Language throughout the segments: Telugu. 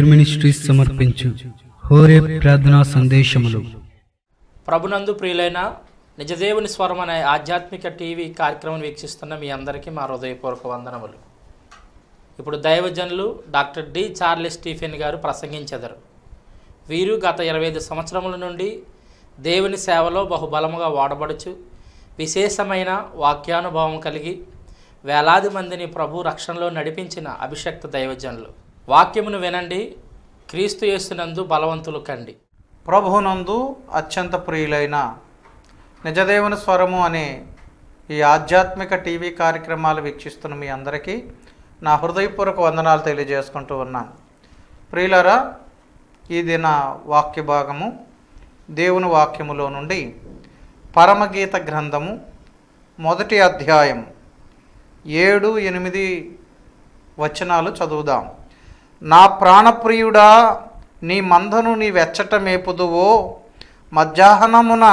ప్రేయర్ మినిస్ట్రీస్ సమర్పించు హోరే ప్రార్థనా సందేశములు. ప్రభునందు ప్రియులైన నిజదేవుని స్వరం అనే ఆధ్యాత్మిక టీవీ కార్యక్రమం వీక్షిస్తున్న మీ అందరికీ మా హృదయపూర్వక వందనములు. ఇప్పుడు దైవజనులు డాక్టర్ డి చార్లెస్ స్టీఫెన్ గారు ప్రసంగించెదరు. వీరు గత 25 సంవత్సరముల నుండి దేవుని సేవలో బహుబలముగా వాడబడుచు విశేషమైన వాక్యానుభవం కలిగి వేలాది మందిని ప్రభు రక్షణలో నడిపించిన అభిషక్త దైవజనులు. వాక్యమును వినండి, క్రీస్తు యేసునందు బలవంతులు కండి. ప్రభువునందు అత్యంత ప్రియులైన నిజదేవుని స్వరము అనే ఈ ఆధ్యాత్మిక టీవీ కార్యక్రమాలు వీక్షిస్తున్న మీ అందరికీ నా హృదయపూర్వక వందనాలు తెలియజేసుకుంటూ ఉన్నాను. ప్రియులారా, ఈ దిన వాక్య భాగము దేవుని వాక్యములో నుండి పరమగీత గ్రంథము 1వ అధ్యాయం 7-8 వచనాలు చదువుదాం. నా ప్రాణప్రియుడా, నీ మందను నీ వెచ్చట మేపుదువో, మధ్యాహ్నమున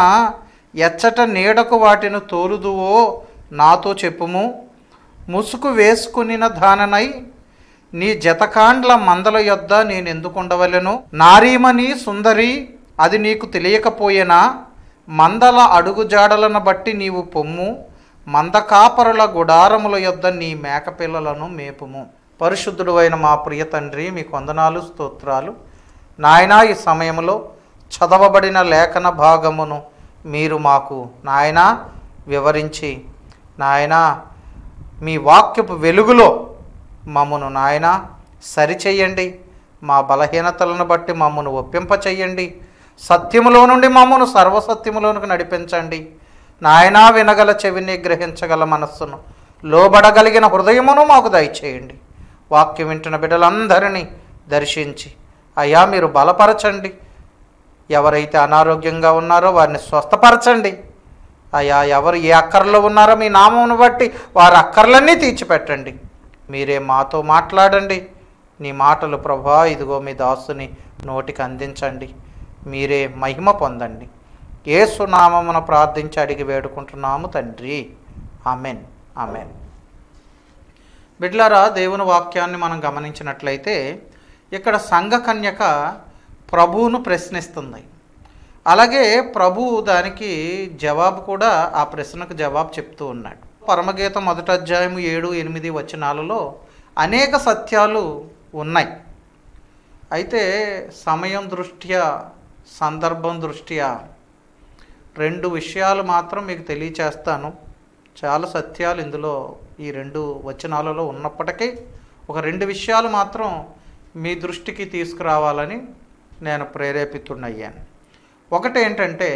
ఎచ్చట నీడకు వాటిని తోలుదువో నాతో చెప్పుము. ముసుగు వేసుకునిన దాననై నీ జతకాండ్ల మందల యొద్ద నేనెందుకుండవలెను? నారీమణి సుందరి, అది నీకు తెలియకపోయేనా? మందల అడుగుజాడలను బట్టి నీవు పొమ్ము, మందకాపరుల గుడారముల యొద్ద నీ మేకపిల్లలను మేపుము. పరిశుద్ధుడు అయిన మా ప్రియ తండ్రి, మీకు వందనాలు, స్తోత్రాలు. నాయనా, ఈ సమయంలో చదవబడిన లేఖన భాగమును మీరు మాకు నాయనా వివరించి, నాయనా మీ వాక్యపు వెలుగులో మమ్మను నాయనా సరిచేయండి. మా బలహీనతలను బట్టి మమ్మను ఒప్పింపచేయండి. సత్యములో నుండి మమ్మను సర్వసత్యములోనికి నడిపించండి. నాయనా, వినగల చెవిని, గ్రహించగల మనస్సును, లోబడగలిగిన హృదయమును మాకు దయచేయండి. వాక్యం వింటున్న బిడ్డలందరినీ దర్శించి అయ్యా మీరు బలపరచండి. ఎవరైతే అనారోగ్యంగా ఉన్నారో వారిని స్వస్థపరచండి. అయ్యా, ఎవరు ఏ అక్కర్లో ఉన్నారో మీ నామమును బట్టి వారి అక్కర్లన్నీ తీర్చిపెట్టండి. మీరే మాతో మాట్లాడండి. నీ మాటలు ప్రభా ఇదిగో మీ దాసుని నోటికి అందించండి. మీరే మహిమ పొందండి. యేసు నామమున ప్రార్థించి అడిగి వేడుకుంటున్నాము తండ్రి, ఆమెన్, ఆమెన్. బిడ్లారా, దేవుని వాక్యాన్ని మనం గమనించినట్లయితే ఇక్కడ సంఘ కన్యక ప్రభువును ప్రశ్నిస్తుంది. అలాగే ప్రభువు దానికి జవాబు కూడా, ఆ ప్రశ్నకు జవాబు చెప్తూ ఉన్నాడు. పరమగీతం 1వ అధ్యాయం 7-8 వచనాలలో అనేక సత్యాలు ఉన్నాయి. అయితే సమయం దృష్ట్యా, సందర్భం దృష్ట్యా 2 విషయాలు మాత్రం మీకు తెలియచేస్తాను. చాలా సత్యాలు ఇందులో ఈ 2 వచనాలలో ఉన్నప్పటికీ ఒక 2 విషయాలు మాత్రం మీ దృష్టికి తీసుకురావాలని నేను ప్రేరేపితున్నయ్యాను. ఒకటి ఏంటంటే,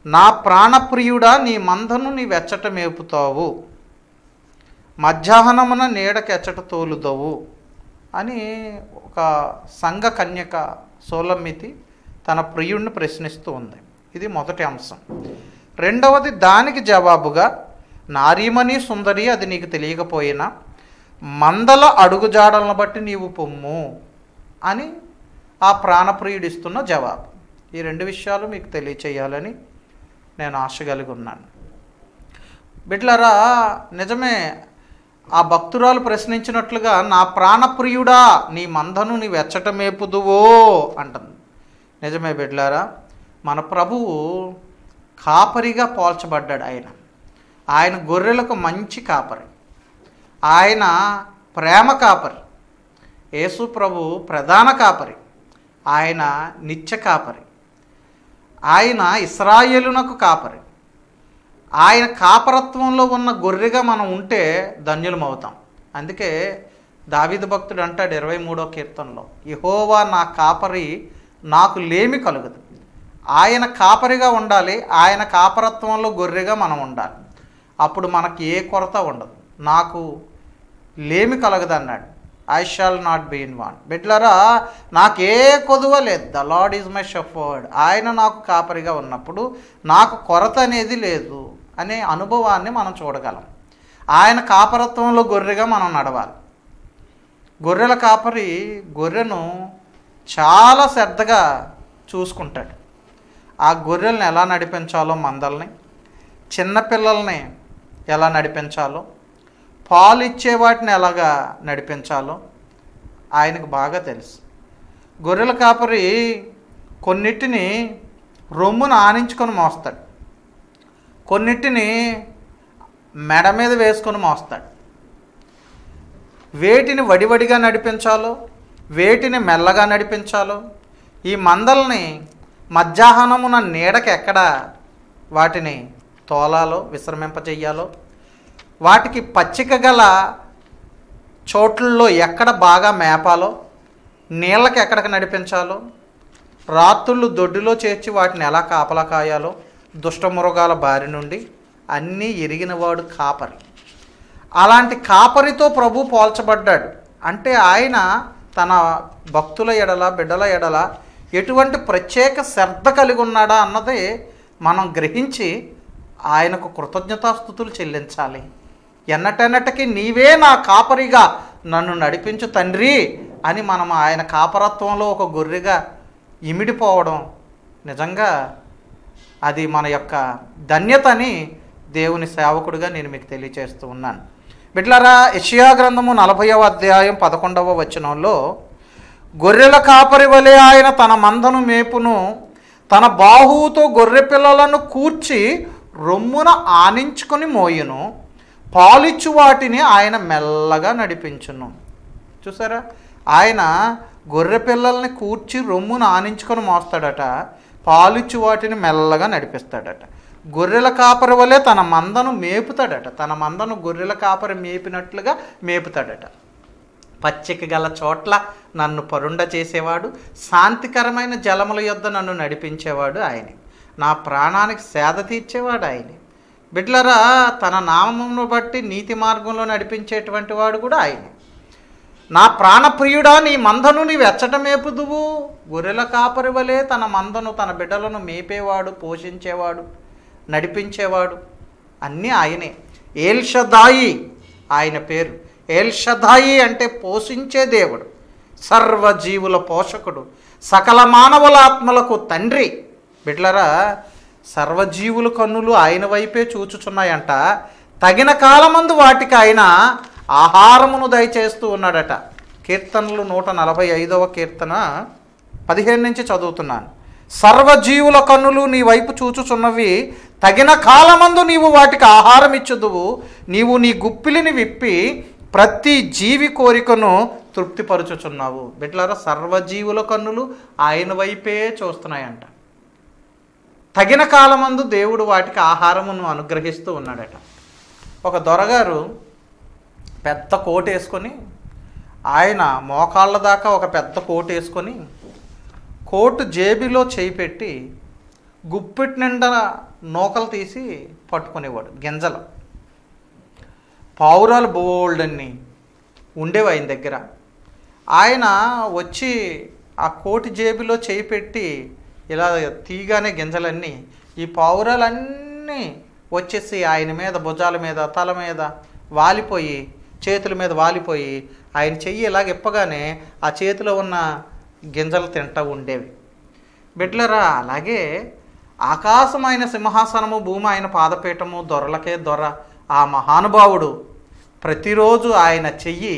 నా ప్రాణప్రియుడా, నీ మందను నీ వెచ్చట మేపుతావు, మధ్యాహ్నమున నీడకి ఎచ్చట తోలుదవు అని ఒక సంఘ కన్యక సోలమ్మితి తన ప్రియుడిని ప్రశ్నిస్తూ ఉంది. ఇది మొదటి అంశం. రెండవది, దానికి జవాబుగా నారీమణి సుందరి, అది నీకు తెలియకపోయినా మందల అడుగుజాడలను బట్టి నీవు పొమ్ము అని ఆ ప్రాణప్రియుడిస్తున్న జవాబు. ఈ 2 విషయాలు మీకు తెలియచేయాలని నేను ఆశ కలిగి ఉన్నాను. బిడ్లరా, నిజమే ఆ భక్తురాలు ప్రశ్నించినట్లుగా నా ప్రాణప్రియుడా, నీ మందను నీ వెచ్చట మేపుదువో అంటుంది. నిజమే బిడ్లారా, మన ప్రభువు కాపరిగా పోల్చబడ్డాడు. ఆయన గొర్రెలకు మంచి కాపరి, ఆయన ప్రేమ కాపరి. యేసు ప్రభు ప్రధాన కాపరి, ఆయన నిత్య కాపరి, ఆయన ఇశ్రాయేలునకు కాపరి. ఆయన కాపరత్వంలో ఉన్న గొర్రెగా మనం ఉంటే ధన్యులమవుతాం. అందుకే దావీదు భక్తుడు అంటాడు 23వ కీర్తనలో, యెహోవా నా కాపరి, నాకు లేమి కలుగదు. ఆయన కాపరిగా ఉండాలి. ఆయన కాపరత్వంలో గొర్రెగా మనం ఉండాలి. అప్పుడు మనకి ఏ కొరత ఉండదు. నాకు లేమి కలగదు అన్నాడు. I shall not be in want. బిడ్లరా, నాకే కొదువ లేదు. The Lord is my shepherd. ఆయన నాకు కాపరిగా ఉన్నప్పుడు నాకు కొరత అనేది లేదు అనే అనుభవాన్ని మనం చూడగలం. ఆయన కాపరత్వంలో గొర్రెగా మనం నడవాలి. గొర్రెల కాపరి గొర్రెను చాలా శ్రద్ధగా చూసుకుంటాడు. ఆ గొర్రెలను ఎలా నడిపించాలో, మందల్ని, చిన్నపిల్లల్ని ఎలా నడిపించాలో, పాలు ఇచ్చే వాటిని ఎలాగా నడిపించాలో ఆయనకు బాగా తెలుసు. గొర్రెల కాపరి కొన్నిటిని రొమ్మును ఆనించుకొని మోస్తాడు, కొన్నిటిని మెడ మీద వేసుకొని మోస్తాడు. వేటిని వడివడిగా నడిపించాలో, వేటిని మెల్లగా నడిపించాలో, ఈ మందల్ని మధ్యాహ్నమున నీడకి ఎక్కడ వాటిని తోలాలో, విశ్రమింపజేయాలో, వాటికి పచ్చిక గల చోట్లలో ఎక్కడ బాగా మేపాలో, నీళ్ళకి ఎక్కడికి నడిపించాలో, రాత్రుళ్ళు దొడ్డిలో చేర్చి వాటిని ఎలా కాపలా కాయాలో, దుష్టమృగాల బారి నుండి అన్నీ ఎరిగినవాడు కాపరి. అలాంటి కాపరితో ప్రభు పోల్చబడ్డాడు. అంటే ఆయన తన భక్తుల ఎడల, బిడ్డల ఎడల ఎటువంటి ప్రత్యేక శ్రద్ధ కలిగి ఉన్నాడా అన్నది మనం గ్రహించి ఆయనకు కృతజ్ఞతాస్తుతులు చెల్లించాలి. ఎన్నటెన్నటికీ నీవే నా కాపరిగా నన్ను నడిపించు తండ్రి అని మనం ఆయన కాపరత్వంలో ఒక గొర్రెగా ఇమిడిపోవడం నిజంగా అది మన యొక్క ధన్యతని దేవుని సేవకుడిగా నేను మీకు తెలియచేస్తూ ఉన్నాను. బిడ్డలారా, యెషయా గ్రంథము 40వ అధ్యాయం 11వ వచనంలో, గొర్రెల కాపరి వలె ఆయన తన మందను మేపును, తన బాహువుతో గొర్రె పిల్లలను కూర్చి రొమ్మున ఆనించుకొని మోయును, పాలిచ్చు వాటిని ఆయన మెల్లగా నడిపించును. చూసారా, ఆయన గొర్రె పిల్లల్ని కూర్చి రొమ్మును ఆనించుకొని మోస్తాడట, పాలిచ్చు వాటిని మెల్లగా నడిపిస్తాడట. గొర్రెల కాపరి వలె తన మందను మేపుతాడట, తన మందను గొర్రెల కాపరి మేపినట్లుగా మేపుతాడట. పచ్చిక గల చోట్ల నన్ను పరుండ చేసేవాడు, శాంతికరమైన జలముల యొద్ద నన్ను నడిపించేవాడు ఆయనే, నా ప్రాణానికి సేద తీర్చేవాడు ఆయనే. బిడ్లరా, తన నామమును బట్టి నీతి మార్గంలో నడిపించేటువంటి వాడు కూడా ఆయనే. నా ప్రాణప్రియుడా, నీ మందను నీవు ఎచ్చట మేపుదువు. గొర్రెల కాపరి వలె తన మందను, తన బిడ్డలను మేపేవాడు, పోషించేవాడు, నడిపించేవాడు అన్నీ ఆయనే. ఎల్ షదాయి ఆయన పేరు. ఎల్ షదాయి అంటే పోషించే దేవుడు, సర్వజీవుల పోషకుడు, సకల మానవుల ఆత్మలకు తండ్రి. బిడ్లరా, సర్వజీవుల కన్నులు ఆయన వైపే చూచుచున్నాయంట. తగిన కాలమందు వాటికి ఆయన ఆహారమును దయచేస్తూ ఉన్నాడట. కీర్తనలు 145వ కీర్తన 15 నుంచి చదువుతున్నాను. సర్వజీవుల కన్నులు నీ వైపు చూచుచున్నవి, తగిన కాలమందు నీవు వాటికి ఆహారం ఇచ్చుదువు. నీవు నీ గుప్పిలిని విప్పి ప్రతి జీవి కోరికను తృప్తిపరుచుచున్నావు. బిడ్డలారా, సర్వజీవుల కన్నులు ఆయన వైపే చూస్తున్నాయంట. తగిన కాలమందు దేవుడు వాటికి ఆహారమును అనుగ్రహిస్తూ ఉన్నాడట. ఒక దొరగారు పెద్ద కోట్ వేసుకొని, ఆయన మోకాళ్ళ దాకా ఒక పెద్ద కోట్ వేసుకొని, కోటు జేబులో చేయి పెట్టి గుప్పిటి నిండా నూకలు తీసి పట్టుకునేవాడు, గింజలు. పావురాలు బోల్డన్ని ఉండేవి ఆయన దగ్గర. ఆయన వచ్చి ఆ కోటి జేబులో చేయి పెట్టి ఇలా తీగానే గింజలన్నీ, ఈ పావురాలన్నీ వచ్చేసి ఆయన మీద, భుజాల మీద, తల మీద వాలిపోయి, చేతుల మీద వాలిపోయి, ఆయన చెయ్యి ఇలాగ ఇప్పగానే ఆ చేతిలో ఉన్న గింజలు తింటూ ఉండేవి. బిడ్డలరా, అలాగే ఆకాశం ఆయన సింహాసనము, భూమి ఆయన పాదపీఠము, దొరలకే దొర ఆ మహానుభావుడు ప్రతిరోజు ఆయన చెయ్యి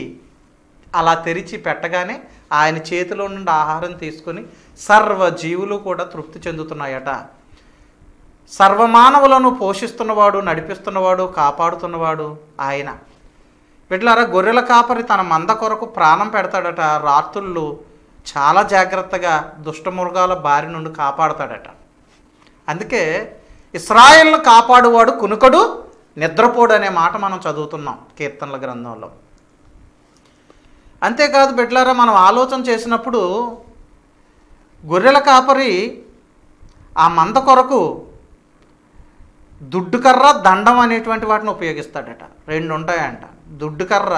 అలా తెరిచి పెట్టగానే ఆయన చేతిలో నుండి ఆహారం తీసుకొని సర్వజీవులు కూడా తృప్తి చెందుతున్నాయట. సర్వమానవులను పోషిస్తున్నవాడు, నడిపిస్తున్నవాడు, కాపాడుతున్నవాడు ఆయన. బిడ్డలారా, గొర్రెల కాపరి తన మంద కొరకు ప్రాణం పెడతాడట. రాత్రుళ్ళు చాలా జాగ్రత్తగా దుష్టమృగాల బారి నుండి కాపాడతాడట. అందుకే ఇశ్రాయేలును కాపాడువాడు కునుకడు, నిద్రపోడు అనే మాట మనం చదువుతున్నాం కీర్తనల గ్రంథంలో. అంతేకాదు బిడ్డలారా, మనం ఆలోచన చేసినప్పుడు గొర్రెల కాపరి ఆ మంద కొరకు దుడ్డుకర్ర, దండం అనేటువంటి వాటిని ఉపయోగిస్తాడట. 2 ఉంటాయంట. దుడ్డుకర్ర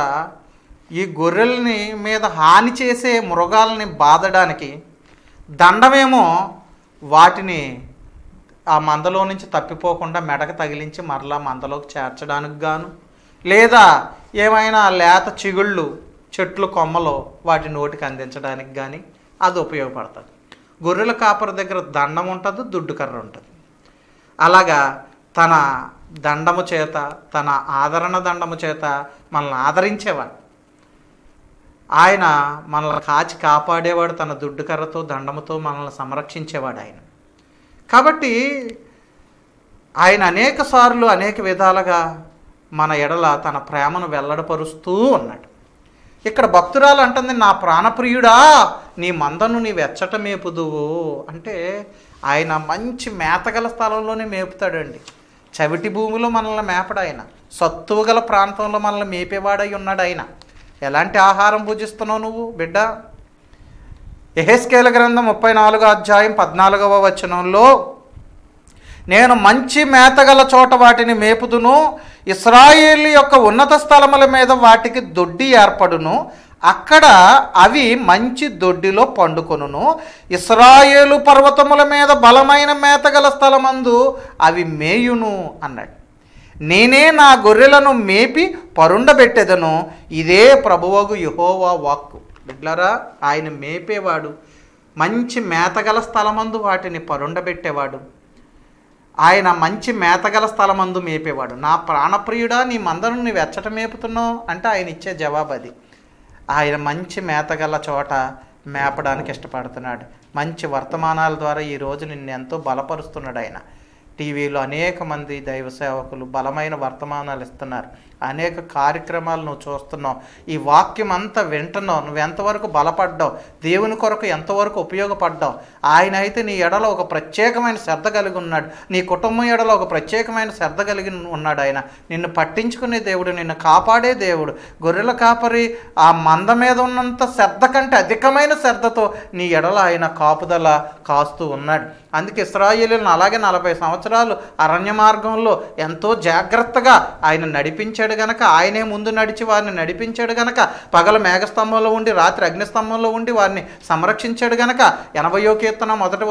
ఈ గొర్రెల్ని మీద హాని చేసే మృగాల్ని బాధడానికి, దండమేమో వాటిని ఆ మందలో నుంచి తప్పిపోకుండా మెడకు తగిలించి మరలా మందలోకి చేర్చడానికి గాను, లేదా ఏమైనా లేత చిగుళ్ళు, చెట్లు కొమ్మలో వాటి నోటికి అందించడానికి కానీ అది ఉపయోగపడుతుంది. గొర్రెల కాపరి దగ్గర దండం ఉంటుంది, దుడ్డుకర్ర ఉంటుంది. అలాగా తన దండము చేత, తన ఆదరణ దండము చేత మనల్ని ఆదరించేవాడు. ఆయన మనల్ని కాచి కాపాడేవాడు, తన దుడ్డు కర్రతో దండముతో మనల్ని సంరక్షించేవాడు ఆయన. కాబట్టి ఆయన అనేక సార్లు అనేక విధాలుగా మన ఎడల తన ప్రేమను వెల్లడపరుస్తూ ఉన్నాడు. ఇక్కడ భక్తురాలు అంటుంది, నా ప్రాణప్రియుడా నీ మందను నీ వెచ్చట మేపుదువు అంటే ఆయన మంచి మేతగల స్థలంలోనే మేపుతాడండి. చవిటి భూమిలో మనల్ని మేపడు ఆయన, సత్తువ గల ప్రాంతంలో మనల్ని మేపేవాడై ఉన్నాడు ఆయన. ఎలాంటి ఆహారం భుజిస్తున్నావు నువ్వు బిడ్డ? యెహెజ్కేలు గ్రంథం 34వ అధ్యాయం 14వ వచనంలో, నేను మంచి మేతగల చోట వాటిని మేపుదును, ఇశ్రాయేలు యొక్క ఉన్నత స్థలముల మీద వాటికి దొడ్డి ఏర్పడును, అక్కడ అవి మంచి దొడ్డిలో పండుకొనును, ఇశ్రాయేలు పర్వతముల మీద బలమైన మేతగల స్థలమందు అవి మేయును అన్నాడు. నేనే నా గొర్రెలను మేపి పరుండబెట్టెదను, ఇదే ప్రభువగు యెహోవా వాక్కు. బిడ్డలారా, ఆయన మేపేవాడు, మంచి మేతగల స్థలమందు వాటిని పరుండబెట్టేవాడు, ఆయన మంచి మేతగల స్థలమందు మేపేవాడు. నా ప్రాణప్రియుడా నీ మందను నీ వెచ్చట మేపుతున్నావు అంటే ఆయన ఇచ్చే జవాబు అది. ఆయన మంచి మేతగల చోట మేపడానికి ఇష్టపడుతున్నాడు. మంచి వర్తమానాల ద్వారా ఈరోజు నిన్ను ఎంతో బలపరుస్తున్నాడు ఆయన. టీవీలో అనేక మంది దైవ సేవకులు బలమైన వర్తమానాలు ఇస్తున్నారు, అనేక కార్యక్రమాలు నువ్వు చూస్తున్నావు, ఈ వాక్యం అంతా వింటున్నావు, నువ్వు ఎంతవరకు బలపడ్డావు, దేవుని కొరకు ఎంతవరకు ఉపయోగపడ్డావు. ఆయన అయితే నీ ఎడలో ఒక ప్రత్యేకమైన శ్రద్ధ కలిగి ఉన్నాడు, నీ కుటుంబం ఎడలో ఒక ప్రత్యేకమైన శ్రద్ధ కలిగి ఉన్నాడు. ఆయన నిన్ను పట్టించుకునే దేవుడు, నిన్ను కాపాడే దేవుడు. గొర్రెల కాపరి ఆ మంద మీద ఉన్నంత శ్రద్ధ కంటే అధికమైన శ్రద్ధతో నీ ఎడల ఆయన కాపుదల కాస్తూ ఉన్నాడు. అందుకే ఇశ్రాయేలులను అలాగే 40 సంవత్సరాలు అరణ్య మార్గంలో ఎంతో జాగ్రత్తగా ఆయన నడిపించాడు గనక, ఆయనే ముందు నడిచి వారిని నడిపించాడు గనక, పగల మేఘస్తంభంలో ఉండి రాత్రి అగ్నిస్తంభంలో ఉండి వారిని సంరక్షించాడు గనక 80వ కీర్తన మొదటి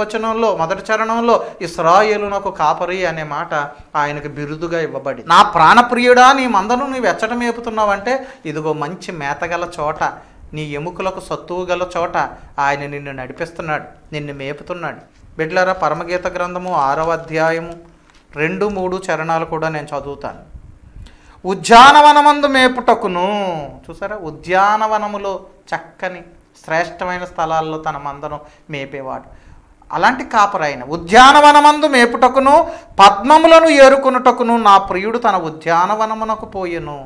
చరణంలో ఇశ్రాయేలునకు కాపరి అనే మాట ఆయనకు బిరుదుగా ఇవ్వబడి, నా ప్రాణప్రియుడా నీ మందను నీ వెచ్చట మేపుతున్నావంటే ఇదిగో మంచి మేతగల చోట, నీ ఎముకలకు సత్తువు గల చోట ఆయన నిన్ను నడిపిస్తున్నాడు, నిన్ను మేపుతున్నాడు. బిడ్డలారా, పరమగీత గ్రంథము 6వ అధ్యాయము 2-3 చరణాలు కూడా నేను చదువుతాను. ఉద్యానవనమందు మేపుటకును, చూసారా, ఉద్యానవనములో చక్కని శ్రేష్టమైన స్థలాల్లో తన మందను మేపేవాడు. అలాంటి కాపరైన ఉద్యానవనమందు మేపుటకును పద్మములను ఏరుకొనుటకును నా ప్రియుడు తన ఉద్యానవనమునకు పోయెను.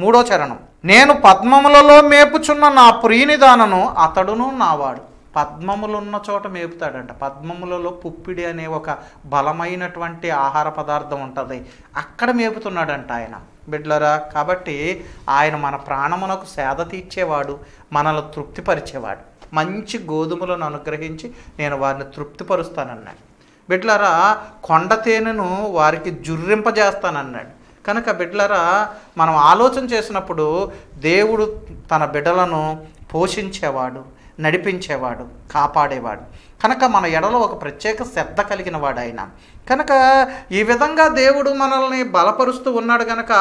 3వ చరణం, నేను పద్మములలో మేపుచున్న నా ప్రియుని దానను అతడును నావాడు. పద్మములున్న చోట మేపుతాడంట. పద్మములలో పుప్పిడి అనే ఒక బలమైనటువంటి ఆహార పదార్థం ఉంటుంది, అక్కడ మేపుతున్నాడంట ఆయన. బిడ్డలారా, కాబట్టి ఆయన మన ప్రాణమునకు సేద తీర్చేవాడు, మనల్ని తృప్తిపరిచేవాడు. మంచి గోధుమలను అనుగ్రహించి నేను వారిని తృప్తిపరుస్తానన్నాడు. బిడ్డలారా, కొండ తేనెను వారికి జుర్రింపజేస్తానన్నాడు. కనుక బిడ్డలారా, మనం ఆలోచన చేసినప్పుడు దేవుడు తన బిడ్డలను పోషించేవాడు, నడిపించేవాడు, కాపాడేవాడు. కనుక మన ఎడలో ఒక ప్రత్యేక శ్రద్ధ కలిగిన వాడు ఆయన. కనుక ఈ విధంగా దేవుడు మనల్ని బలపరుస్తూ ఉన్నాడు కనుక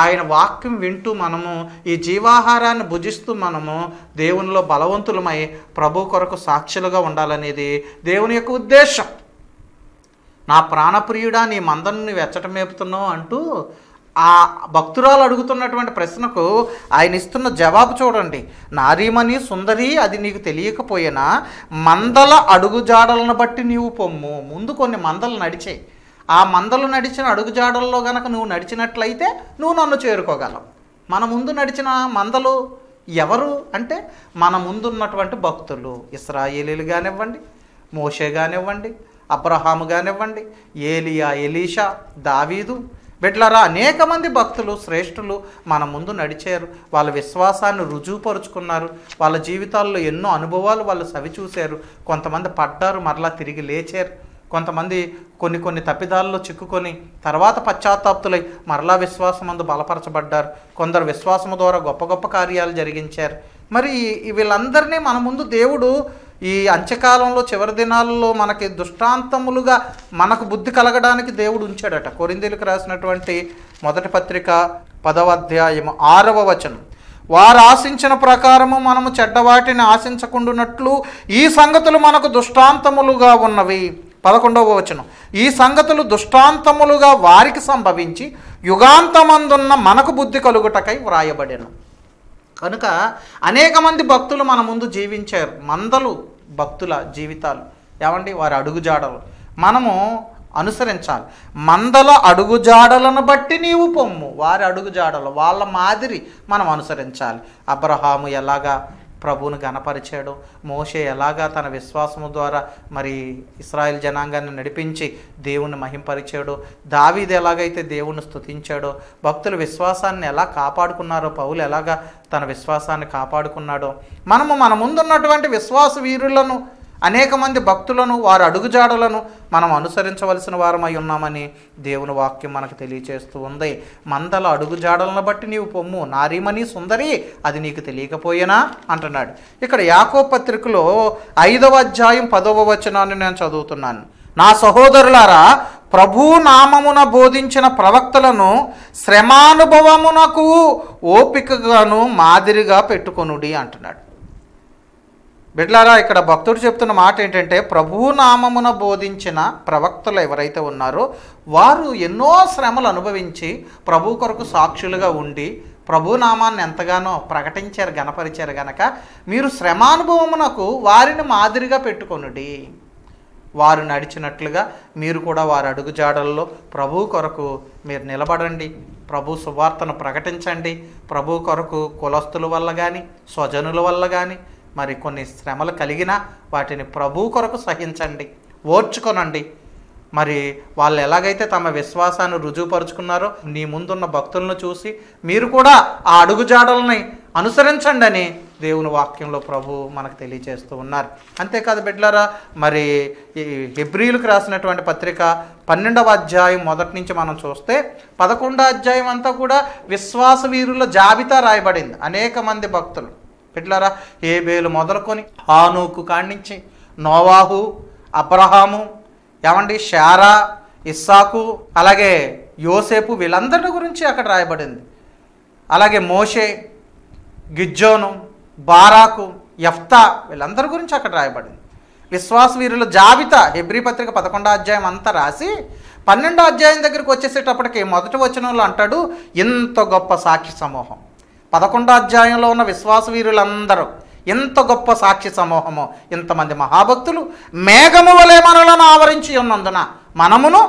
ఆయన వాక్యం వింటూ మనము ఈ జీవాహారాన్ని భుజిస్తూ మనము దేవునిలో బలవంతులమై ప్రభు కొరకు సాక్షులుగా ఉండాలనేది దేవుని యొక్క ఉద్దేశం. నా ప్రాణప్రియుడా నీ మందను నువ్వు వెచ్చట మేపుతున్నావు అంటూ ఆ భక్తురాలు అడుగుతున్నటువంటి ప్రశ్నకు ఆయన ఇస్తున్న జవాబు చూడండి. నారీమణి సుందరి, అది నీకు తెలియకపోయినా మందల అడుగుజాడలను బట్టి నీవు పొమ్ము. ముందు కొన్ని మందలు నడిచాయి, ఆ మందలు నడిచిన అడుగుజాడల్లో గనక నువ్వు నడిచినట్లయితే నువ్వు నన్ను చేరుకోగలవు. మన ముందు నడిచిన మందలు ఎవరు అంటే మన ముందున్నటువంటి భక్తులు. ఇశ్రాయేలీలు కానివ్వండి, మోషే కానివ్వండి, అబ్రహాము కానివ్వండి, ఏలియా, ఎలీషా, దావీదు. బిడ్డలారా, అనేక మంది భక్తులు శ్రేష్ఠులు మన ముందు నడిచారు, వాళ్ళ విశ్వాసాన్ని రుజువుపరుచుకున్నారు, వాళ్ళ జీవితాల్లో ఎన్నో అనుభవాలు వాళ్ళు సవిచూశారు. కొంతమంది పడ్డారు, మరలా తిరిగి లేచారు. కొంతమంది కొన్ని తప్పిదాల్లో చిక్కుకొని తర్వాత పశ్చాత్తాప్తులై మరలా విశ్వాసమందు బలపరచబడ్డారు. కొందరు విశ్వాసము ద్వారా గొప్ప గొప్ప కార్యాలు జరిగించారు. మరి వీళ్ళందరినీ మన ముందు దేవుడు ఈ అంత్యకాలంలో చివరి దినాల్లో మనకి దృష్టాంతములుగా మనకు బుద్ధి కలగడానికి దేవుడు ఉంచాడట. కొరింథీయులకు రాసినటువంటి మొదటి పత్రిక 10వ అధ్యాయము 6వ వచనం, వారు ఆశించిన ప్రకారము మనము చెడ్డవాటిని ఆశించకుండానట్లు ఈ సంగతులు మనకు దృష్టాంతములుగా ఉన్నవి. 11వ వచనం, ఈ సంగతులు దృష్టాంతములుగా వారికి సంభవించి యుగాంతమందున్న మనకు బుద్ధి కలుగుటకై వ్రాయబడెను. కనుక అనేక మంది భక్తులు మన ముందు జీవించారు. మందలు భక్తుల జీవితాలు ఏమండి, వారి అడుగుజాడలు మనము అనుసరించాలి. మందల అడుగుజాడలను బట్టి నీవు పొమ్ము. వారి అడుగుజాడలు, వాళ్ళ మాదిరి మనం అనుసరించాలి. అబ్రహాము ఎలాగా ప్రభువును గణపరిచాడు, మోషే ఎలాగా తన విశ్వాసము ద్వారా మరి ఇశ్రాయేల్ జనాంగాన్ని నడిపించి దేవుణ్ణి మహింపరిచాడు, దావీదు ఎలాగైతే దేవుణ్ణి స్తుతించాడో, భక్తుల విశ్వాసాన్ని ఎలా కాపాడుకున్నారో, పౌలు ఎలాగా తన విశ్వాసాన్ని కాపాడుకున్నాడో, మనము మన ముందున్నటువంటి విశ్వాస వీరులను, అనేక మంది భక్తులను, వారి అడుగుజాడలను మనం అనుసరించవలసిన వారమై ఉన్నామని దేవుని వాక్యం మనకు తెలియచేస్తూ ఉంది. మందల అడుగుజాడలను బట్టి నీవు పొమ్ము, నారీమణి సుందరి అది నీకు తెలియకపోయేనా అంటున్నాడు. ఇక్కడ యాకోబు పత్రికలో 5వ అధ్యాయం 10వ వచనాన్ని నేను చదువుతున్నాను. నా సహోదరులారా, ప్రభు నామమున బోధించిన ప్రవక్తలను శ్రమానుభవమునకు ఓపికగాను మాదిరిగా పెట్టుకొనుడి అంటున్నాడు. బిడ్లారా, ఇక్కడ భక్తుడు చెప్తున్న మాట ఏంటంటే, ప్రభువు నామమున బోధించిన ప్రవక్తలు ఎవరైతే ఉన్నారో వారు ఎన్నో శ్రమలు అనుభవించి ప్రభు కొరకు సాక్షులుగా ఉండి ప్రభు నామాన్ని ఎంతగానో ప్రకటించారు, గణపరిచారు. గనక మీరు శ్రమానుభవమునకు వారిని మాదిరిగా పెట్టుకొనుడి. వారు నడిచినట్లుగా మీరు కూడా వారి అడుగుజాడల్లో ప్రభు కొరకు మీరు నిలబడండి, ప్రభు సువార్తను ప్రకటించండి. ప్రభు కొరకు కులస్తుల వల్ల కానీ, స్వజనుల వల్ల కానీ మరి కొన్ని శ్రమలు కలిగినా వాటిని ప్రభు కొరకు సహించండి, ఓర్చుకొనండి. మరి వాళ్ళు ఎలాగైతే తమ విశ్వాసాన్ని రుజువుపరుచుకున్నారో నీ ముందున్న భక్తులను చూసి మీరు కూడా ఆ అడుగుజాడల్ని అనుసరించండి అని దేవుని వాక్యంలో ప్రభు మనకు తెలియజేస్తూ ఉన్నారు. అంతేకాదు బిడ్డలారా, మరి ఈ హెబ్రీయులకు రాసినటువంటి పత్రిక 12వ అధ్యాయం మొదటి నుంచి మనం చూస్తే 11వ అధ్యాయం అంతా కూడా విశ్వాస వీరుల జాబితా రాయబడింది. అనేక మంది భక్తులు బిడ్డలారా, హేబేలు మొదలుకొని హానోకు కాణించి నోవాహు, అబ్రహాము, ఏమండి శారా, ఇస్సాకు, అలాగే యోసేపు, వీళ్ళందరి గురించి అక్కడ రాయబడింది. అలాగే మోషే, గిజ్జోను, బారాకు, యెఫ్తా, వీళ్ళందరి గురించి అక్కడ రాయబడింది. విశ్వాస వీరుల జాబితా హెబ్రీ పత్రిక 11వ అధ్యాయం అంతా రాసి 12వ అధ్యాయం దగ్గరికి వచ్చేసేటప్పటికి మొదటి వచనంలో అంటాడు, ఇంత గొప్ప సాక్షి సమూహం. 11వ అధ్యాయంలో ఉన్న విశ్వాస వీరులందరూ ఎంత గొప్ప సాక్షి సమూహమో, ఇంతమంది మహాభక్తులు మేఘము వలె మనలను ఆవరించి ఉన్నందున మనమును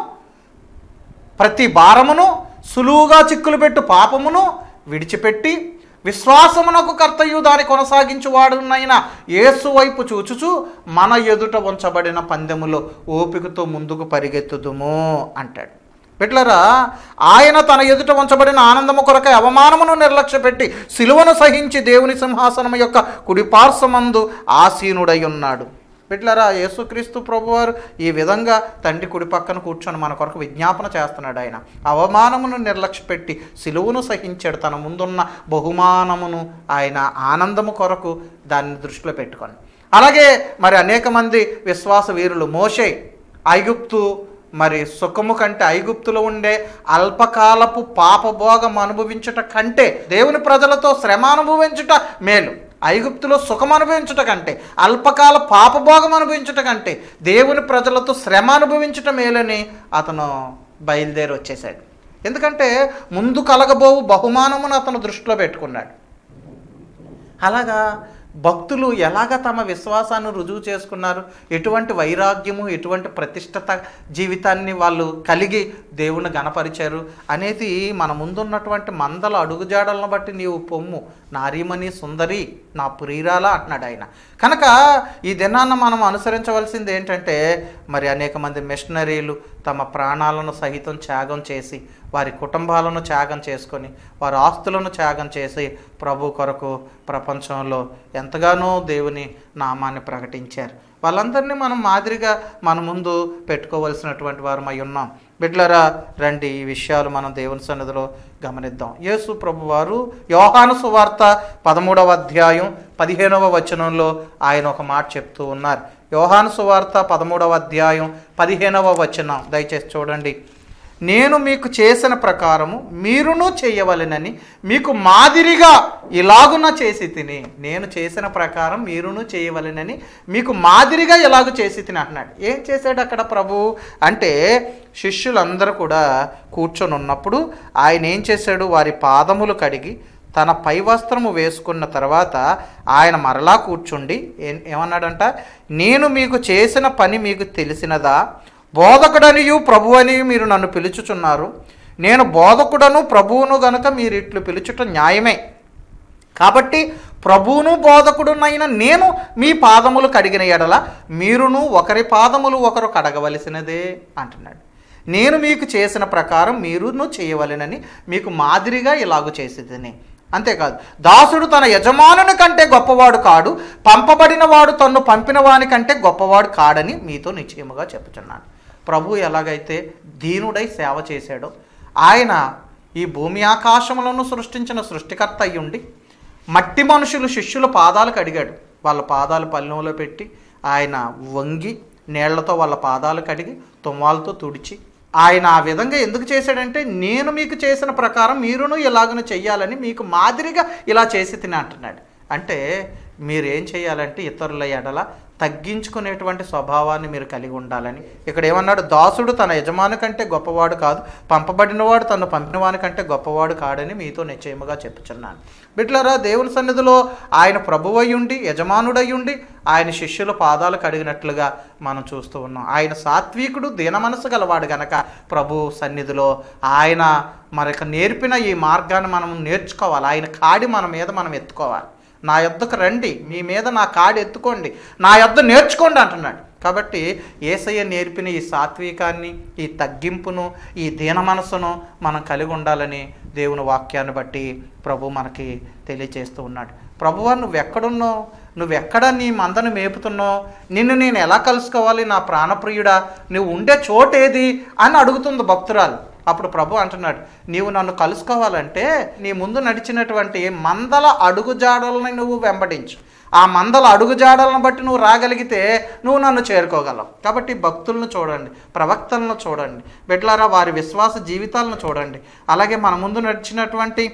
ప్రతి భారమును సులువుగా చిక్కులు పెట్టు పాపమును విడిచిపెట్టి విశ్వాసమునకు కర్తయు దాని కొనసాగించువాడునైన యేసు వైపు చూచుచు మన ఎదుట ఉంచబడిన పందెములో ఓపికతో ముందుకు పరిగెత్తుదుము అంటాడు. బిడ్డలారా, ఆయన తన ఎదుట ఉంచబడిన ఆనందము కొరకై అవమానమును నిర్లక్ష్యపెట్టి సిలువను సహించి దేవుని సింహాసనము యొక్క కుడిపార్శ్వమందు ఆసీనుడై ఉన్నాడు. బిడ్డలారా, యేసుక్రీస్తు ప్రభువారు ఈ విధంగా తండ్రి కుడి పక్కన కూర్చొని మన కొరకు విజ్ఞాపన చేస్తున్నాడు. ఆయన అవమానమును నిర్లక్ష్యపెట్టి సిలువను సహించాడు. తన ముందున్న బహుమానమును ఆయన ఆనందము కొరకు దాన్ని దృష్టిలో పెట్టుకొని. అలాగే మరి అనేక మంది విశ్వాస వీరులు, మోషే ఐగుప్తు మరి సుఖము కంటే, ఐగుప్తులో ఉండే అల్పకాలపు పాపభోగం అనుభవించుట కంటే దేవుని ప్రజలతో శ్రమ అనుభవించుట మేలు. ఐగుప్తులో సుఖం అనుభవించుట కంటే, అల్పకాల పాపభోగం అనుభవించుట కంటే దేవుని ప్రజలతో శ్రమ అనుభవించుట మేలని అతను బయలుదేరి వచ్చేసాడు. ఎందుకంటే ముందు కలగబోవు బహుమానమును అతను దృష్టిలో పెట్టుకున్నాడు. అలాగా భక్తులు ఎలాగ తమ విశ్వాసాన్ని రుజువు చేసుకున్నారు, ఎటువంటి వైరాగ్యము, ఎటువంటి ప్రతిష్టత జీవితాన్ని వాళ్ళు కలిగి దేవుని గణపరిచారు అనేది మన ముందున్నటువంటి మందల అడుగుజాడలను బట్టి నీవు పొమ్ము, నారీమణి సుందరి, నా ప్రియురాల అంటున్నాడు ఆయన. కనుక ఈ దినాన్న మనం అనుసరించవలసింది ఏంటంటే, మరి అనేక మంది మిషనరీలు తమ ప్రాణాలను సహితం త్యాగం చేసి, వారి కుటుంబాలను త్యాగం చేసుకొని, వారి ఆస్తులను త్యాగం చేసి ప్రభు కొరకు ప్రపంచంలో ఎంతగానో దేవుని నామాన్ని ప్రకటించారు. వాళ్ళందరినీ మనం మాదిరిగా మన ముందు పెట్టుకోవలసినటువంటి వారమై ఉన్నాం. బిడ్డలారా, రండి ఈ విషయాలు మనం దేవుని సన్నిధిలో గమనిద్దాం. యేసు ప్రభువారు యోహాను సువార్త 13వ అధ్యాయం 15వ వచనంలో ఆయన ఒక మాట చెప్తూ ఉన్నారు. యోహాను సువార్త 13వ అధ్యాయం 15వ వచనం దయచేసి చూడండి. నేను మీకు చేసిన ప్రకారము మీరును చేయవలెనని మీకు మాదిరిగా ఇలాగున చేసి తిని. నేను చేసిన ప్రకారం మీరును చేయవలెనని మీకు మాదిరిగా ఇలాగ చేసి తిని అంటున్నాడు. ఏం చేశాడు అక్కడ ప్రభు అంటే, శిష్యులందరూ కూడా కూర్చొని ఉన్నప్పుడు ఆయన ఏం చేశాడు, వారి పాదములు కడిగి తన పై వస్త్రము వేసుకున్న తర్వాత ఆయన మరలా కూర్చుండి ఏమన్నాడంట, నేను మీకు చేసిన పని మీకు తెలిసినదా? బోధకుడనియు ప్రభు అని మీరు నన్ను పిలుచుచున్నారు. నేను బోధకుడను ప్రభువును గనుక మీరు ఇట్లు పిలుచుట న్యాయమే. కాబట్టి ప్రభువును బోధకుడునైన నేను మీ పాదములు కడిగిన ఎడల మీరును ఒకరి పాదములు ఒకరు కడగవలసినదే అంటున్నాడు. నేను మీకు చేసిన ప్రకారం మీరును చేయవలెనని మీకు మాదిరిగా ఇలాగు చేసేదని. అంతేకాదు, దాసుడు తన యజమానుని కంటే గొప్పవాడు కాడు, పంపబడిన వాడు తన్ను పంపిన వాని కంటే గొప్పవాడు కాడని మీతో నిశ్చయముగా చెప్పుచున్నాను. ప్రభు ఎలాగైతే దీనుడై సేవ చేశాడో, ఆయన ఈ భూమి ఆకాశములను సృష్టించిన సృష్టికర్త అయ్యుండి మట్టి మనుషులు శిష్యుల పాదాలు కడిగాడు. వాళ్ళ పాదాలు పల్లెంలో పెట్టి ఆయన వంగి నీళ్లతో వాళ్ళ పాదాలు కడిగి తుమ్మాలతో తుడిచి ఆయన ఆ విధంగా ఎందుకు చేశాడంటే, నేను మీకు చేసిన ప్రకారం మీరును ఇలాగను చెయ్యాలని మీకు మాదిరిగా ఇలా చేసి తిని అంటున్నాడు. అంటే మీరేం చేయాలంటే ఇతరుల ఎడల తగ్గించుకునేటువంటి స్వభావాన్ని మీరు కలిగి ఉండాలని. ఇక్కడ ఏమన్నాడు, దాసుడు తన యజమాని కంటే గొప్పవాడు కాదు, పంపబడినవాడు తను పంపిన వాని కంటే గొప్పవాడు కాడని మీతో నిశ్చయముగా చెప్పుచున్నాను. బిడ్డలారా, దేవుని సన్నిధిలో ఆయన ప్రభువయ్యుండి యజమానుడయ్యుండి ఆయన శిష్యుల పాదాలు కడిగినట్లుగా మనం చూస్తూ ఉన్నాం. ఆయన సాత్వికుడు, దీన మనసు గలవాడు గనక ప్రభు సన్నిధిలో ఆయన మనకు నేర్పిన ఈ మార్గాన్ని మనం నేర్చుకోవాలి. ఆయన కాడి మన మీద మనం ఎత్తుకోవాలి. నా యొద్దకు రండి, మీ మీద నా కాడి ఎత్తుకోండి, నా యొద్ద నేర్చుకోండి అంటున్నాడు. కాబట్టి యేసయ్య నేర్పిన ఈ సాత్వికాన్ని, ఈ తగ్గింపును, ఈ దీన మనసును మనం కలిగి ఉండాలని దేవుని వాక్యాన్ని బట్టి ప్రభు మనకి తెలియచేస్తూ ఉన్నాడు. ప్రభువా, నువ్వెక్కడున్నావు? నువ్వెక్కడ నీ మందను మేపుతున్నావు? నిన్ను నేను ఎలా కలుసుకోవాలి నా ప్రాణప్రియుడా? నువ్వు ఉండే చోటేది అని అడుగుతుంది భక్తురాలు. అప్పుడు ప్రభు అంటున్నాడు, నీవు నన్ను కలుసుకోవాలంటే నీ ముందు నడిచినటువంటి మందల అడుగుజాడలని నువ్వు వెంబడించు. ఆ మందల అడుగుజాడలను బట్టి నువ్వు రాగలిగితే నువ్వు నన్ను చేరుకోగలవు. కాబట్టి భక్తులను చూడండి, ప్రవక్తలను చూడండి, బిడ్డలారా వారి విశ్వాస జీవితాలను చూడండి, అలాగే మన ముందు నడిచినటువంటి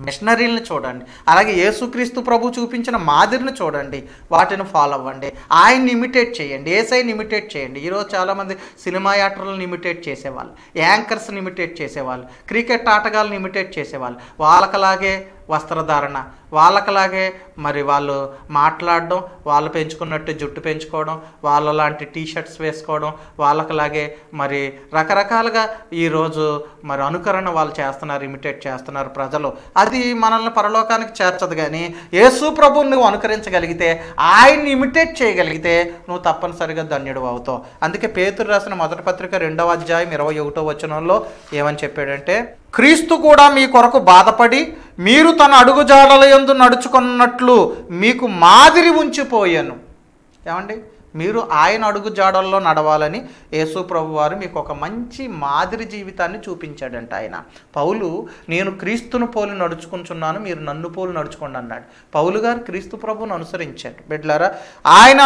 మిషనరీలను చూడండి, అలాగే యేసుక్రీస్తు ప్రభు చూపించిన మాదిరిని చూడండి, వాటిని ఫాలో అవ్వండి, ఆయన్ని ఇమిటేట్ చేయండి, యేసయ్యని ఇమిటేట్ చేయండి. ఈరోజు చాలామంది సినిమా యాక్టర్లను ఇమిటేట్ చేసేవాళ్ళు, యాంకర్స్ని ఇమిటేట్ చేసేవాళ్ళు, క్రికెట్ ఆటగాళ్ళని ఇమిటేట్ చేసేవాళ్ళు. వాళ్ళకలాగే వస్త్రధారణ, వాళ్ళకలాగే మరి వాళ్ళు మాట్లాడడం, వాళ్ళు పెంచుకున్నట్టు జుట్టు పెంచుకోవడం, వాళ్ళలాంటి టీషర్ట్స్ వేసుకోవడం, వాళ్ళకలాగే మరి రకరకాలుగా ఈరోజు మరి అనుకరణ వాళ్ళు చేస్తున్నారు, ఇమిటేట్ చేస్తున్నారు ప్రజలు. అది మనల్ని పరలోకానికి చేర్చదు. కానీ యేసు ప్రభువుని నువ్వు అనుకరించగలిగితే, ఆయన్ని ఇమిటేట్ చేయగలిగితే నువ్వు తప్పనిసరిగా ధన్యుడు అవుతావు. అందుకే పేతురు రాసిన మొదటి పత్రిక 2వ అధ్యాయం 21వ వచనంలో ఏమని చెప్పాడంటే, క్రీస్తు కూడా మీ కొరకు బాధపడి మీరు తన అడుగుజాడల యందు నడుచుకున్నట్లు మీకు మాదిరి ఉంచిపోయాను. ఏమండి, మీరు ఆయన అడుగు జాడల్లో నడవాలని యేసు ప్రభు వారు మీకు ఒక మంచి మాదిరి జీవితాన్ని చూపించాడంట. ఆయన పౌలు, నేను క్రీస్తును పోలి నడుచుకుంటున్నాను, మీరు నన్ను పోలి నడుచుకోండి అన్నాడు. పౌలు గారు క్రీస్తు ప్రభువును అనుసరించాడు. బిడ్డలారా, ఆయన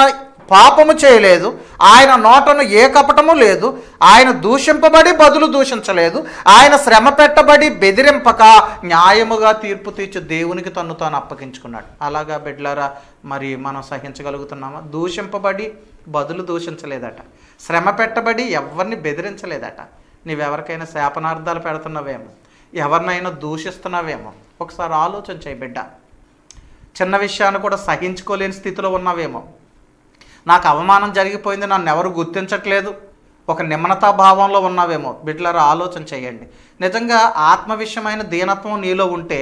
పాపము చేయలేదు, ఆయన నోటను ఏ కపటము లేదు, ఆయన దూషింపబడి బదులు దూషించలేదు, ఆయన శ్రమ పెట్టబడి బెదిరింపక న్యాయముగా తీర్పు తీర్చి దేవునికి తన్ను తాను అప్పగించుకున్నాడు. అలాగా బిడ్డలారా, మరి మనం సహించగలుగుతున్నామా? దూషింపబడి బదులు దూషించలేదట, శ్రమ పెట్టబడి ఎవరిని బెదిరించలేదట. నీవెవరికైనా శాపనార్థాలు పెడుతున్నావేమో, ఎవరినైనా దూషిస్తున్నావేమో, ఒకసారి ఆలోచన చేయి బిడ్డ. చిన్న విషయాన్ని కూడా సహించుకోలేని స్థితిలో ఉన్నావేమో, నాకు అవమానం జరిగిపోయింది, నన్ను ఎవరు గుర్తించట్లేదు, ఒక నిమ్నతా భావంలో ఉన్నావేమో. బిడ్డలారా, ఆలోచన చేయండి. నిజంగా ఆత్మవిషయమైన దీనత్వం నీలో ఉంటే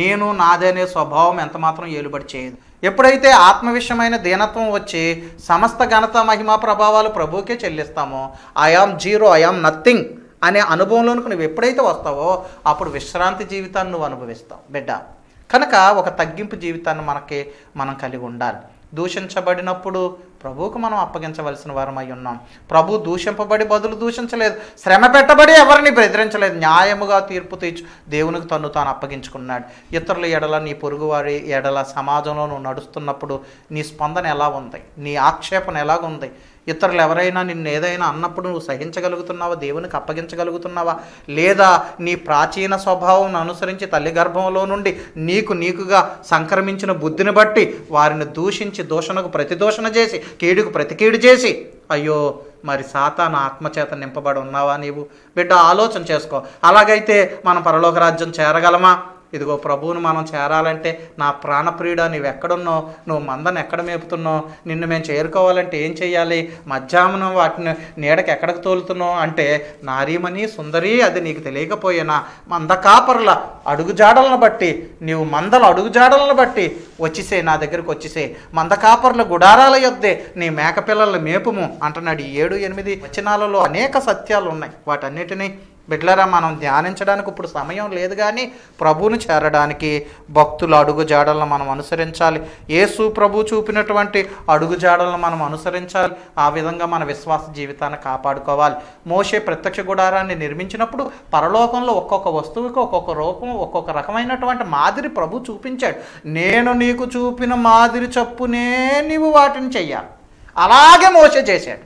నేను నాదనే స్వభావం ఎంత మాత్రం ఏలుబడి చేయదు. ఎప్పుడైతే ఆత్మవిషయమైన దీనత్వం వచ్చి సమస్త ఘనత మహిమా ప్రభావాలు ప్రభువుకే చెల్లిస్తామో, I am zero, I am nothing అనే అనుభవంలోనికి నువ్వు ఎప్పుడైతే వస్తావో అప్పుడు విశ్రాంతి జీవితాన్ని నువ్వు అనుభవిస్తావు బిడ్డ. కనుక ఒక తగ్గింపు జీవితాన్ని మనం కలిగి ఉండాలి. దూషించబడినప్పుడు ప్రభువుకు మనం అప్పగించవలసిన వారమై ఉన్నాం. ప్రభు దూషింపబడి బదులు దూషించలేదు, శ్రమ పెట్టబడి ఎవరిని బెదిరించలేదు, న్యాయముగా తీర్పు తీర్చు దేవునికి తన్ను తాను అప్పగించుకున్నాడు. ఇతరుల ఎడల, నీ పొరుగువారి ఎడల సమాజంలో నువ్వు నడుస్తున్నప్పుడు నీ స్పందన ఎలా ఉంది, నీ ఆక్షేపణ ఎలాగుంది? ఇతరులు ఎవరైనా నిన్ను ఏదైనా అన్నప్పుడు నువ్వు సహించగలుగుతున్నావా, దేవునికి అప్పగించగలుగుతున్నావా? లేదా నీ ప్రాచీన స్వభావం అనుసరించి తల్లి గర్భంలో నుండి నీకుగా సంక్రమించిన బుద్ధిని బట్టి వారిని దూషించి దూషణకు ప్రతిదూషణ చేసి కీడుకు ప్రతికీడు చేసి, అయ్యో మరి సాతాను ఆత్మచేత నింపబడి ఉన్నావా నీవు? బిడ్డ, ఆలోచన చేసుకో. అలాగైతే మనం పరలోక రాజ్యం చేరగలమా? ఇదిగో ప్రభువుని మనం చేరాలంటే నా ప్రాణప్రియుడా నువ్వెక్కడున్నావు, నువ్వు మందను ఎక్కడ మేపుతున్నావు, నిన్ను మేము చేరుకోవాలంటే ఏం చేయాలి, మధ్యాహ్నం వాటిని నీడకి ఎక్కడికి తోలుతున్నావు అంటే నారీమణి సుందరి అది నీకు తెలియకపోయినా మంద కాపరుల అడుగుజాడలను బట్టి నీవు మందల అడుగుజాడలను బట్టి వచ్చేసే, నా దగ్గరికి వచ్చేసే, మంద కాపరుల గుడారాల యొద్దే నీ మేకపిల్లల మేపుము అంటున్నాడు. 7-8 వచనాలలో అనేక సత్యాలు ఉన్నాయి. వాటన్నిటినీ బిడ్డలారా మనం ధ్యానించడానికి ఇప్పుడు సమయం లేదు, కానీ ప్రభువుని చేరడానికి భక్తుల అడుగుజాడలను మనం అనుసరించాలి. యేసు ప్రభు చూపినటువంటి అడుగుజాడలను మనం అనుసరించాలి. ఆ విధంగా మన విశ్వాస జీవితాన్ని కాపాడుకోవాలి. మోషే ప్రత్యక్ష గుడారాన్ని నిర్మించినప్పుడు పరలోకంలో ఒక్కొక్క వస్తువుకి ఒక్కొక్క రూపం, ఒక్కొక్క రకమైనటువంటి మాదిరి ప్రభు చూపించాడు. నేను నీకు చూపిన మాదిరి చొప్పునే నీవు వాటిని చెయ్యాలి. అలాగే మోషే చేశాడు.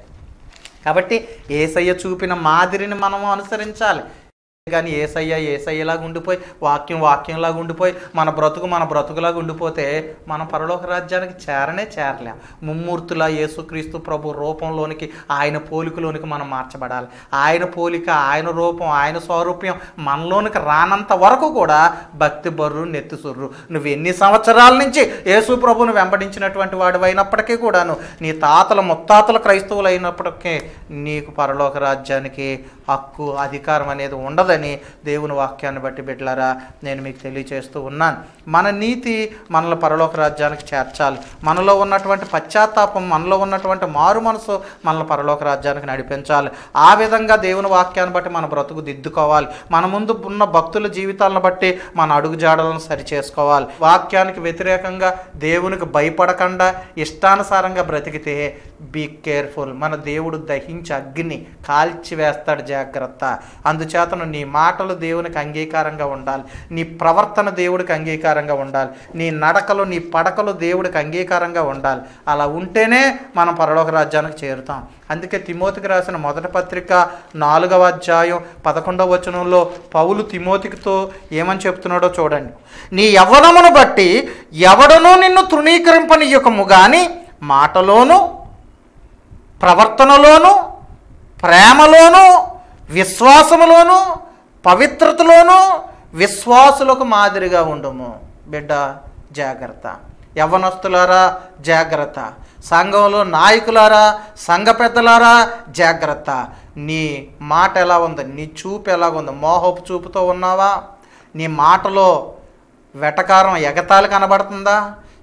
కాబట్టి యేసయ్య చూపిన మాదిరిని మనము అనుసరించాలి. కానీ ఏసయ్యలాగా ఉండిపోయి వాక్యంలాగా ఉండిపోయి మన బ్రతుకులాగా ఉండిపోతే మనం పరలోక రాజ్యానికి చేరలేం. ముమ్మూర్తుల యేసుక్రీస్తు ప్రభు రూపంలోనికి, ఆయన పోలికలోనికి మనం మార్చబడాలి. ఆయన పోలిక, ఆయన రూపం, ఆయన స్వరూప్యం మనలోనికి రానంత వరకు కూడా భక్తి బర్రు నెత్తి సుర్రు. నువ్వు ఎన్ని సంవత్సరాల నుంచి యేసు ప్రభువును వెంబడించినటువంటి వాడు అయినప్పటికీ కూడాను, నీ తాతల ముత్తాతల క్రైస్తవులు అయినప్పటికీ నీకు పరలోక రాజ్యానికి హక్కు, అధికారం అనేది ఉండదు అని దేవుని వాక్యాన్ని బట్టి బిడ్డలారా నేను మీకు తెలియచేస్తూ ఉన్నాను. మన నీతి మనల్ని పరలోక రాజ్యానికి చేర్చాలి. మనలో ఉన్నటువంటి పశ్చాత్తాపం, మనలో ఉన్నటువంటి మారు మనసు మనల్ని పరలోక రాజ్యానికి నడిపించాలి. ఆ విధంగా దేవుని వాక్యాన్ని బట్టి మన బ్రతుకు దిద్దుకోవాలి. మన ముందు ఉన్న భక్తుల జీవితాలను బట్టి మన అడుగుజాడలను సరిచేసుకోవాలి. వాక్యానికి వ్యతిరేకంగా, దేవునికి భయపడకుండా ఇష్టానుసారంగా బ్రతికితే బీ కేర్ఫుల్, మన దేవుడు దహించి అగ్ని కాల్చి వేస్తాడు, జాగ్రత్త. అందుచేతను నీ మాటలు దేవునికి అంగీకారంగా ఉండాలి, నీ ప్రవర్తన దేవుడికి అంగీకారంగా ఉండాలి, నీ నడకలు, నీ పడకలు దేవుడికి అంగీకారంగా ఉండాలి. అలా ఉంటేనే మనం పరలోక రాజ్యానికి చేరుతాం. అందుకే తిమోతికి రాసిన మొదటి పత్రిక 4వ అధ్యాయం 11వ వచనంలో పౌలు తిమోతితో ఏమని చెప్తున్నాడో చూడండి. నీ యవ్వనమును బట్టి ఎవడనూ నిన్ను తృణీకరింపనీయకము గాని మాటలోను, ప్రవర్తనలోను, ప్రేమలోను, విశ్వాసములోను, పవిత్రతలోను విశ్వాసులకు మాదిరిగా ఉండుము. బిడ్డ జాగ్రత్త. యవ్వనస్తులారా జాగ్రత్త. సంఘంలో నాయకులారా, సంఘ పెద్దలారా జాగ్రత్త. నీ మాట ఎలా ఉంది, నీ చూపు ఎలా ఉంది? మోహపు చూపుతో ఉన్నావా? నీ మాటలో వెటకారం, ఎగతాళి కనబడుతుందా?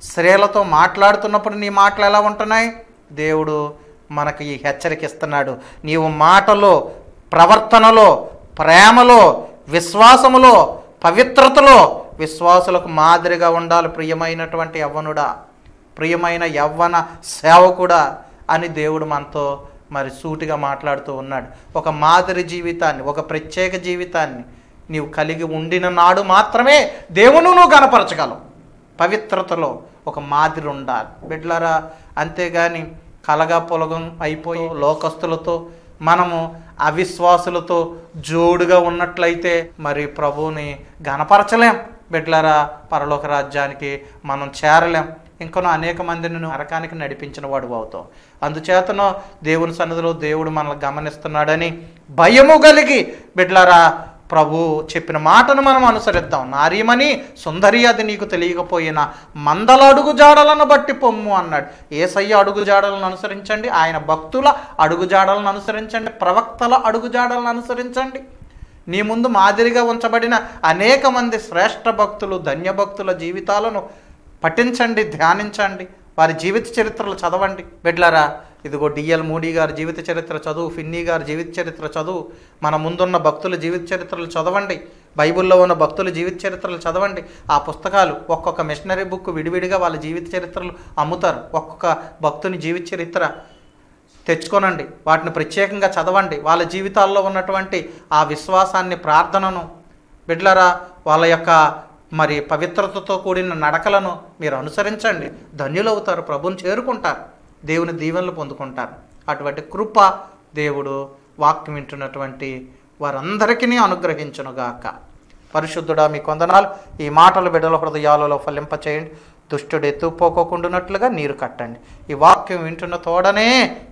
స్త్రీలతో మాట్లాడుతున్నప్పుడు నీ మాటలు ఎలా ఉంటున్నాయి? దేవుడు మనకు ఈ హెచ్చరిక ఇస్తున్నాడు. నీవు మాటలో, ప్రవర్తనలో, ప్రేమలో, విశ్వాసములో, పవిత్రతలో విశ్వాసులకు మాదిరిగా ఉండాలి. ప్రియమైనటువంటి యవ్వనుడా, ప్రియమైన యవ్వన సేవకుడా అని దేవుడు మనతో మరి సూటిగా మాట్లాడుతూ ఉన్నాడు. ఒక మాదిరి జీవితాన్ని, ఒక ప్రత్యేక జీవితాన్ని నీవు కలిగి ఉండిన నాడు మాత్రమే దేవుని నువ్వు గణపరచగలవు. పవిత్రతలో ఒక మాదిరి ఉండాలి బిడ్డలారా. అంతేగాని కలగా పొలగం అయిపోయి లోకస్తులతో, మనము అవిశ్వాసులతో జోడుగా ఉన్నట్లయితే మరి ప్రభువుని గణపరచలేం బిడ్డలారా. పరలోక రాజ్యానికి మనం చేరలేం. ఇంకనూ అనేక మందిని నరకానికి నడిపించిన వాడు అవుతావు. అందుచేతను దేవుని సన్నిధిలో దేవుడు మనల్ని గమనిస్తున్నాడని భయము కలిగి బిడ్డలారా ప్రభు చెప్పిన మాటను మనం అనుసరిద్దాం. నారీమణి సుందరి అది నీకు తెలియకపోయినా మందల అడుగుజాడలను బట్టి పొమ్ము అన్నాడు. యేసయ్య అడుగుజాడలను అనుసరించండి, ఆయన భక్తుల అడుగుజాడలను అనుసరించండి, ప్రవక్తల అడుగుజాడలను అనుసరించండి. నీ ముందు మాదిరిగా ఉంచబడిన అనేక మంది శ్రేష్ఠ భక్తులు, ధన్యభక్తుల జీవితాలను పఠించండి, ధ్యానించండి, వారి జీవిత చరిత్రలు చదవండి బిడ్డలారా. ఇదిగో డిఎల్ మూడీ గారి జీవిత చరిత్ర చదువు, ఫిన్నీ గారి జీవిత చరిత్ర చదువు, మన ముందున్న భక్తుల జీవిత చరిత్రలు చదవండి, బైబిల్లో ఉన్న భక్తుల జీవిత చరిత్రలు చదవండి. ఆ పుస్తకాలు ఒక్కొక్క మిషనరీ బుక్ విడివిడిగా వాళ్ళ జీవిత చరిత్రలు అమ్ముతారు. ఒక్కొక్క భక్తుని జీవిత చరిత్ర తెచ్చుకోనండి, వాటిని ప్రత్యేకంగా చదవండి. వాళ్ళ జీవితాల్లో ఉన్నటువంటి ఆ విశ్వాసాన్ని, ప్రార్థనను బిడ్డలారా, వాళ్ళ యొక్క మరి పవిత్రతతో కూడిన నడకలను మీరు అనుసరించండి. ధన్యులవుతారు, ప్రభుని చేరుకుంటారు, దేవుని దీవెనలు పొందుకుంటారు. అటువంటి కృప దేవుడు వాక్యం వింటున్నటువంటి వారందరికీ అనుగ్రహించునుగాక. పరిశుద్ధుడా మీ కొందనాలు. ఈ మాటలు బిడ్డల హృదయాలలో ఫలింపచేయండి. దుష్టుడు ఎత్తుపోకోకుండానట్లుగా నీరు కట్టండి. ఈ వాక్యం వింటున్న తోడనే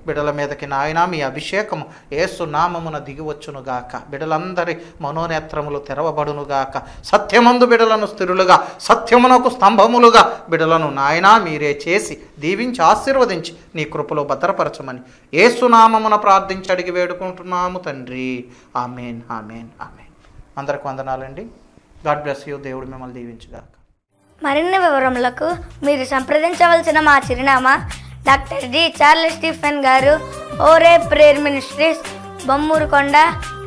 బిడల మీదకి నాయనా మీ అభిషేకము యేసు నామమున దిగివచ్చునుగాక. బిడలందరి మనోనేత్రములు తెరవబడునుగాక. సత్యమందు బిడలను స్థిరులుగా, సత్యమునకు స్తంభములుగా బిడలను నాయనా మీరే చేసి దీవించి ఆశీర్వదించి నీ కృపలో భద్రపరచమని యేసు నామమున ప్రార్థించి అడిగి వేడుకుంటున్నాము తండ్రి. Amen, amen, amen. అందరికి వందనాలండి. God bless you. దేవుడు మిమ్మల్ని దీవించుగాక. మరిన్ని వివరములకు మీరు సంప్రదించవలసిన మా చిరునామా డాక్టర్ డి చార్లెస్ స్టీఫెన్ గారు, ఓరే ప్రేయర్ మినిస్ట్రీస్, బొమ్మూరుకొండ,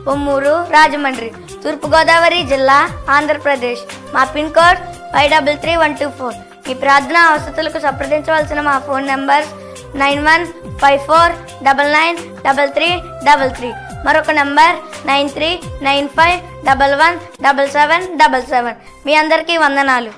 బొమ్మూరు, రాజమండ్రి, తూర్పుగోదావరి జిల్లా, ఆంధ్రప్రదేశ్. మా పిన్ కోడ్ 533124. మీ ప్రార్థనా అవసరాలకు సంప్రదించవలసిన మా ఫోన్ నంబర్స్ 9154993333. మరొక నంబర్ 9395117777. మీ అందరికీ వందనాలు.